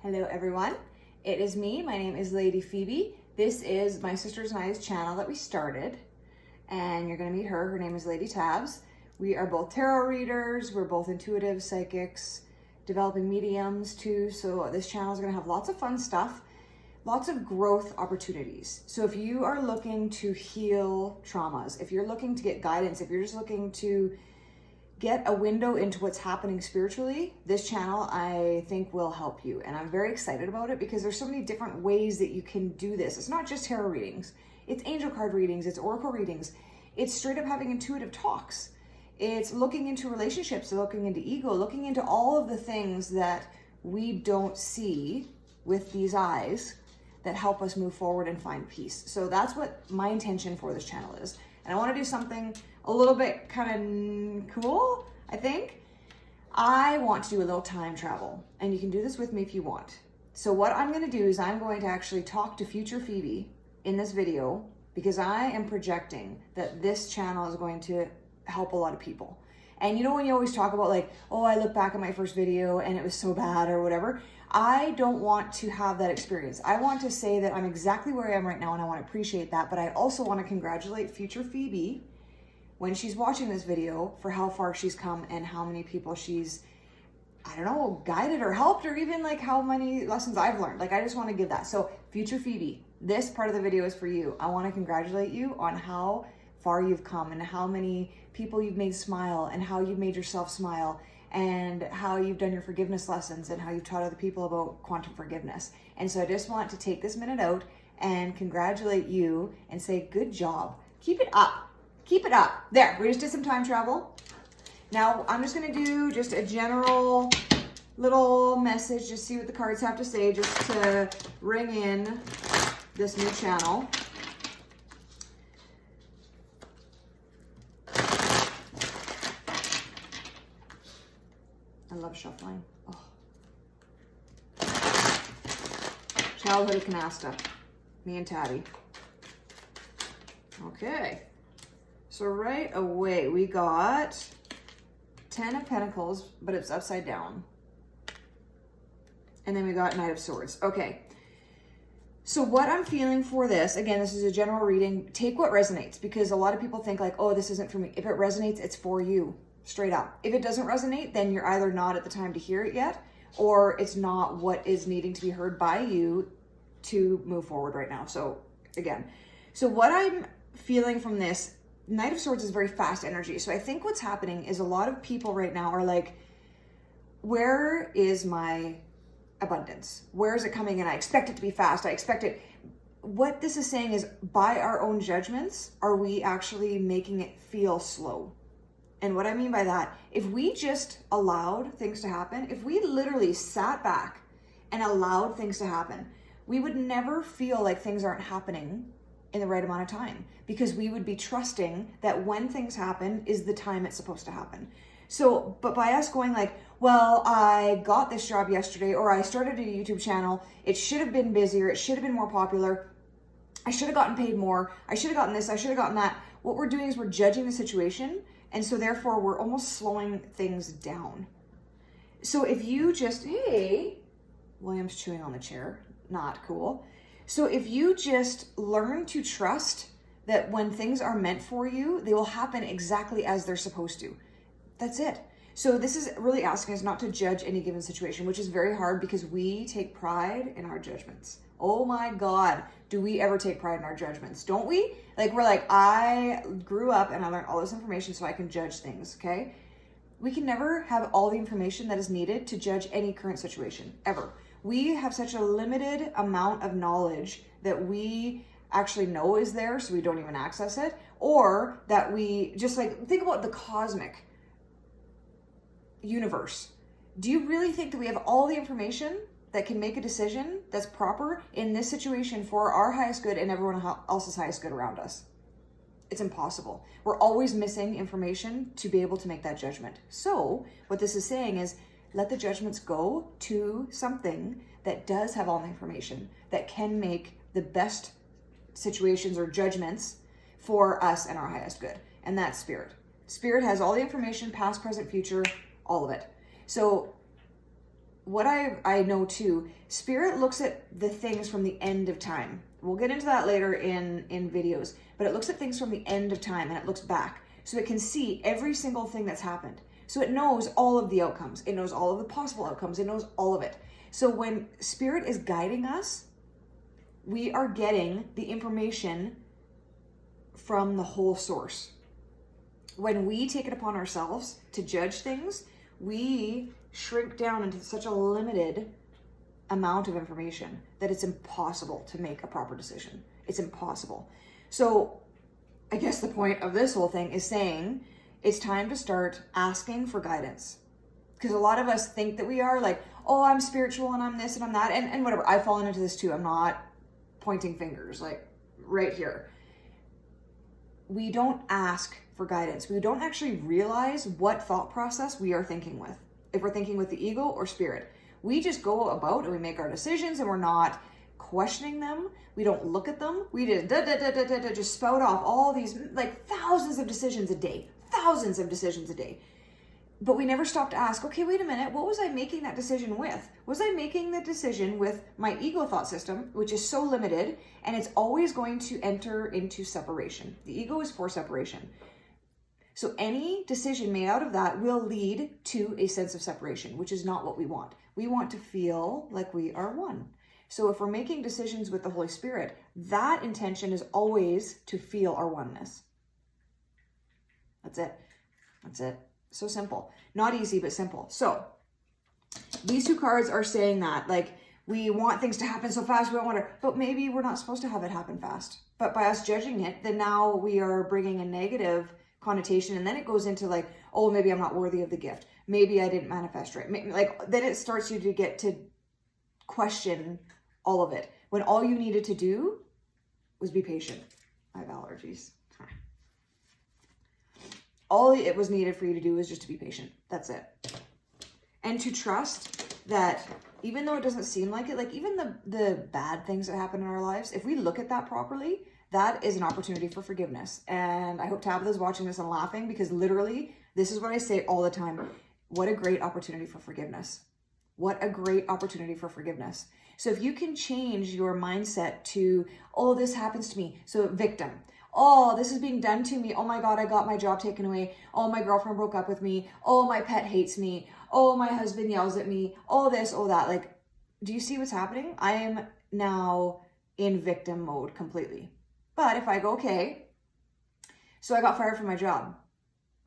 Hello everyone, it is me. My name is Lady Phoebe. This is my sisters and I's channel that we started, and you're going to meet her. Her name is Lady Tabs. We are both tarot readers, we're both intuitive psychics, developing mediums too, so this channel is going to have lots of fun stuff, lots of growth opportunities. So if you are looking to heal traumas, if you're looking to get guidance, if you're just looking to get a window into what's happening spiritually, this channel I think will help you. And I'm very excited about it because there's so many different ways that you can do this. It's not just tarot readings, it's angel card readings, it's oracle readings, it's straight up having intuitive talks. It's looking into relationships, looking into ego, looking into all of the things that we don't see with these eyes that help us move forward and find peace. So that's what my intention for this channel is. And I want to do something a little bit kind of cool, I think. I want to do a little time travel, and you can do this with me if you want. So what I'm going to do is I'm going to actually talk to future Phoebe in this video, because I am projecting that this channel is going to help a lot of people. And you know when you always talk about like, oh, I look back at my first video and it was so bad or whatever. I don't want to have that experience. I want to say that I'm exactly where I am right now, and I want to appreciate that. But I also want to congratulate future Phoebe when she's watching this video for how far she's come and how many people she's, I don't know, guided or helped, or even like how many lessons I've learned. Like I just want to give that. So future Phoebe, this part of the video is for you. I want to congratulate you on how far you've come and how many people you've made smile and how you've made yourself smile and how you've done your forgiveness lessons and how you've taught other people about quantum forgiveness. And so I just want to take this minute out and congratulate you and say, good job. Keep it up. Keep it up. There, we just did some time travel. Now I'm just going to do just a general little message, just see what the cards have to say, just to ring in this new channel. I love shuffling. Oh. Childhood of Canasta. Me and Tabby. Okay. So right away we got 10 of Pentacles, but it's upside down. And then we got Knight of Swords. Okay. So what I'm feeling for this, again, this is a general reading. Take what resonates, because a lot of people think like, oh, this isn't for me. If it resonates, it's for you. Straight up. If it doesn't resonate, then you're either not at the time to hear it yet, or it's not what is needing to be heard by you to move forward right now. So again, so what I'm feeling from this, Knight of Swords is very fast energy. So I think what's happening is a lot of people right now are like, where is my abundance? Where is it coming in? I expect it to be fast. I expect it. What this is saying is, by our own judgments, are we actually making it feel slow? And what I mean by that, if we just allowed things to happen, if we literally sat back and allowed things to happen, we would never feel like things aren't happening in the right amount of time, because we would be trusting that when things happen is the time it's supposed to happen. So, but by us going like, well, I got this job yesterday, or I started a YouTube channel, it should have been busier, it should have been more popular, I should have gotten paid more, I should have gotten this, I should have gotten that. What we're doing is we're judging the situation. And so therefore we're almost slowing things down. So if you just, hey, William's chewing on the chair, not cool. So if you just learn to trust that when things are meant for you, they will happen exactly as they're supposed to. That's it. So this is really asking us not to judge any given situation, which is very hard because we take pride in our judgments. Oh my God, do we ever take pride in our judgments? Don't we? Like, we're like, I grew up and I learned all this information so I can judge things, okay? We can never have all the information that is needed to judge any current situation, ever. We have such a limited amount of knowledge that we actually know is there, so we don't even access it, or that we just like, think about the cosmic universe. Do you really think that we have all the information that can make a decision that's proper in this situation for our highest good and everyone else's highest good around us? It's impossible. We're always missing information to be able to make that judgment. So what this is saying is, let the judgments go to something that does have all the information, that can make the best situations or judgments for us and our highest good. And that's Spirit. Spirit has all the information, past, present, future, all of it. So what I know too, Spirit looks at the things from the end of time. We'll get into that later in videos, but it looks at things from the end of time and it looks back. So it can see every single thing that's happened. So it knows all of the outcomes. It knows all of the possible outcomes. It knows all of it. So when Spirit is guiding us, we are getting the information from the whole source. When we take it upon ourselves to judge things, we shrink down into such a limited amount of information that it's impossible to make a proper decision. It's impossible. So I guess the point of this whole thing is saying it's time to start asking for guidance. Because a lot of us think that we are like, oh, I'm spiritual and I'm this and I'm that. And whatever, I've fallen into this too. I'm not pointing fingers, like right here. We don't ask for guidance. We don't actually realize what thought process we are thinking with. If we're thinking with the ego or spirit, we just go about and we make our decisions and we're not questioning them. We don't look at them. We just just spout off all these like thousands of decisions a day. But we never stop to ask, okay, wait a minute, what was I making that decision with? Was I making the decision with my ego thought system, which is so limited, and it's always going to enter into separation. The ego is for separation. So any decision made out of that will lead to a sense of separation, which is not what we want. We want to feel like we are one. So if we're making decisions with the Holy Spirit, that intention is always to feel our oneness. That's it. That's it. So simple. Not easy, but simple. So these two cards are saying that, like, we want things to happen so fast, we don't want to, but maybe we're not supposed to have it happen fast. But by us judging it, then now we are bringing a negative connotation, and then it goes into like, oh, maybe I'm not worthy of the gift. Maybe I didn't manifest right. Like, then it starts you to get to question all of it, when all you needed to do was be patient. I have allergies. All it was needed for you to do was just to be patient. That's it. And to trust that even though it doesn't seem like it, like even the bad things that happen in our lives, if we look at that properly, that is an opportunity for forgiveness. And I hope Tabitha's watching this and laughing, because literally this is what I say all the time. What a great opportunity for forgiveness. What a great opportunity for forgiveness. So if you can change your mindset to, oh, this happens to me. So victim. Oh, this is being done to me. Oh my God, I got my job taken away. Oh, my girlfriend broke up with me. Oh, my pet hates me. Oh, my husband yells at me. Oh, this, oh, that. Like, do you see what's happening? I am now in victim mode completely. But if I go, okay, so I got fired from my job.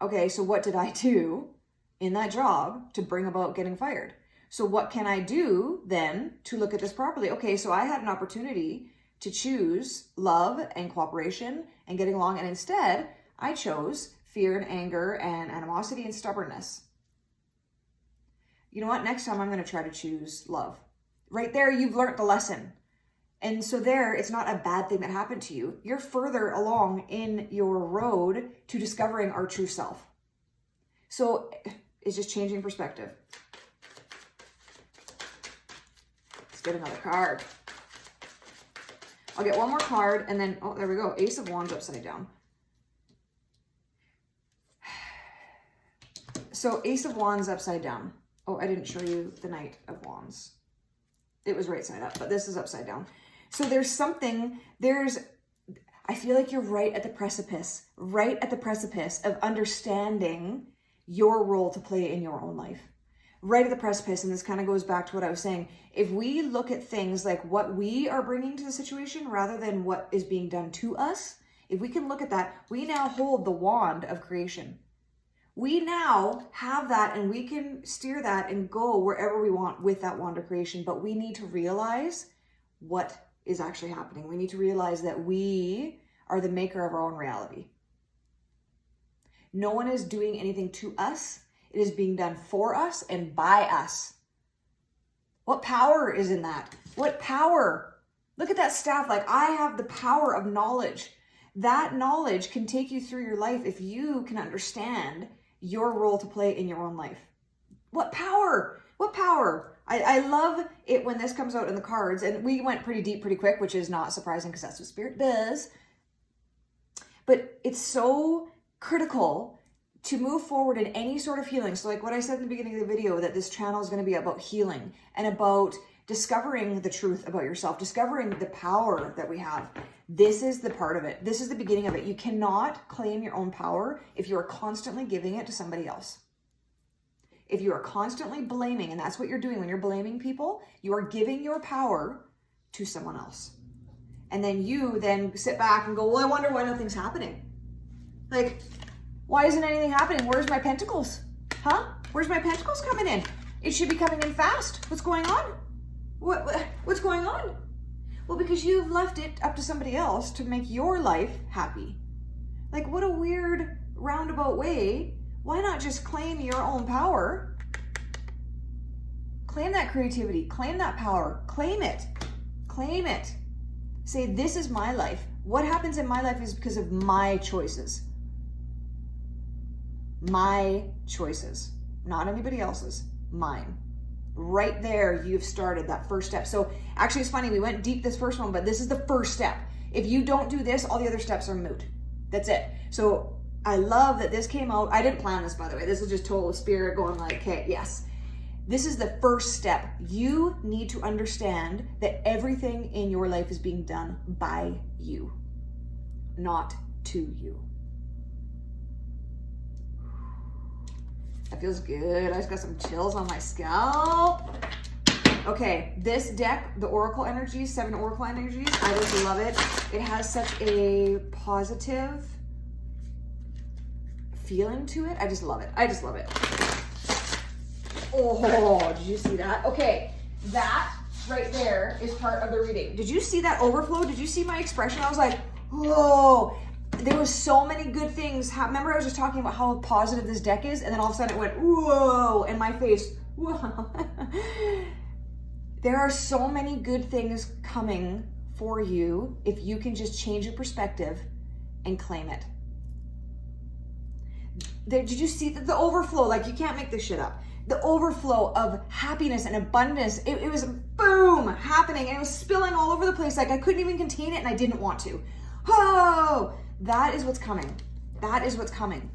Okay, so what did I do in that job to bring about getting fired? So what can I do then to look at this properly? Okay, so I had an opportunity to choose love and cooperation and getting along, and instead I chose fear and anger and animosity and stubbornness. You know what? Next time I'm going to try to choose love. Right there, you've learned the lesson. And so there, it's not a bad thing that happened to you. You're further along in your road to discovering our true self. So it's just changing perspective. Let's get another card. I'll get one more card and then, oh, there we go. Ace of Wands upside down. So Ace of Wands upside down. Oh, I didn't show you the Knight of Wands. It was right side up, but this is upside down. So there's something, I feel like you're right at the precipice of understanding your role to play in your own life. Right at the precipice, and this kind of goes back to what I was saying. If we look at things like what we are bringing to the situation rather than what is being done to us, if we can look at that, we now hold the wand of creation. We now have that, and we can steer that and go wherever we want with that wand of creation, but we need to realize what is actually happening. We need to realize that we are the maker of our own reality. No one is doing anything to us. It is being done for us and by us. What power is in that? What power? Look at that staff. Like, I have the power of knowledge. That knowledge can take you through your life if you can understand your role to play in your own life. What power? What power? I love it when this comes out in the cards, and we went pretty deep pretty quick, which is not surprising because that's what Spirit does. But it's so critical to move forward in any sort of healing. So like what I said in the beginning of the video, that this channel is going to be about healing and about discovering the truth about yourself, discovering the power that we have. This is the part of it. This is the beginning of it. You cannot claim your own power if you are constantly giving it to somebody else. If you are constantly blaming, and that's what you're doing when you're blaming people, you are giving your power to someone else. And then you then sit back and go, well, I wonder why nothing's happening. Like, why isn't anything happening? Where's my pentacles? Huh? Where's my pentacles coming in? It should be coming in fast. What's going on? What's going on? Well, because you've left it up to somebody else to make your life happy. Like, what a weird roundabout way. Why not just claim your own power? Claim that creativity, claim that power, claim it, claim it. Say, this is my life. What happens in my life is because of my choices. My choices, not anybody else's, mine. Right there, you've started that first step. So actually, it's funny, we went deep this first one, but this is the first step. If you don't do this, all the other steps are moot. That's it. So I love that this came out. I didn't plan this, by the way. This is just total spirit going like, okay, yes. This is the first step. You need to understand that everything in your life is being done by you, not to you. That feels good. I just got some chills on my scalp. Okay, this deck, the Oracle Energies, 7 Oracle Energies, I just love it. It has such a positive feeling to it. I just love it. I just love it. Oh, did you see that? Okay, that right there is part of the reading. Did you see that overflow? Did you see my expression? I was like, whoa. There was so many good things. Remember I was just talking about how positive this deck is, and then all of a sudden it went, whoa, and my face, whoa. There are so many good things coming for you if you can just change your perspective and claim it. Did you see the overflow? Like, you can't make this shit up. The overflow of happiness and abundance, it was boom, happening, and it was spilling all over the place. Like, I couldn't even contain it, and I didn't want to. Oh, that is what's coming. That is what's coming.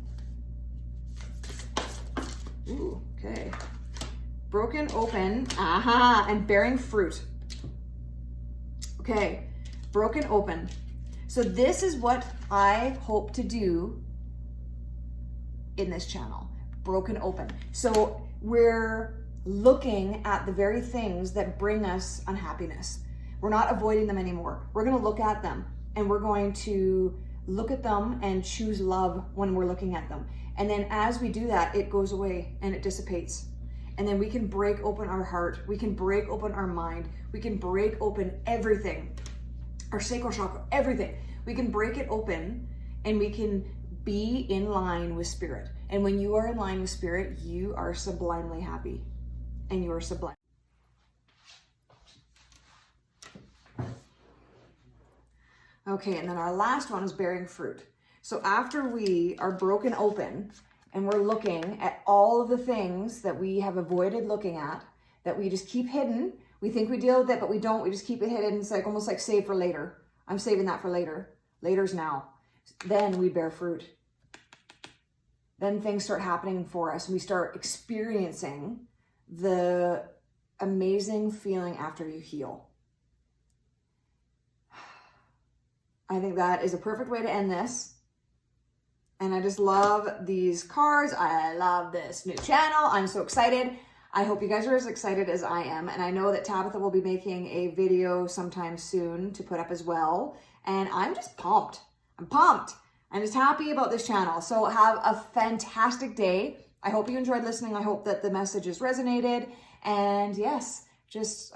Ooh, okay. Broken open, and bearing fruit. Okay, broken open. So this is what I hope to do in this channel, broken open. So we're looking at the very things that bring us unhappiness. We're not avoiding them anymore. We're gonna look at them, and we're going to look at them and choose love when we're looking at them. And then as we do that, it goes away and it dissipates. And then we can break open our heart. We can break open our mind. We can break open everything, our sacral chakra, everything. We can break it open, and we can be in line with spirit. And when you are in line with spirit, you are sublimely happy, and you are sublime. Okay, and then our last one is bearing fruit. So after we are broken open and we're looking at all of the things that we have avoided looking at, that we just keep hidden, we think we deal with it, but we don't, we just keep it hidden. It's like almost like save for later. I'm saving that for later. Later's now. Then we bear fruit. Then things start happening for us, and we start experiencing the amazing feeling after you heal. I think that is a perfect way to end this. And I just love these cards. I love this new channel. I'm so excited. I hope you guys are as excited as I am. And I know that Tabitha will be making a video sometime soon to put up as well. And I'm just pumped. I'm pumped. I'm just happy about this channel. So have a fantastic day. I hope you enjoyed listening. I hope that the messages resonated. And yes, just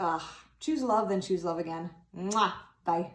choose love, then choose love again. Mwah. Bye.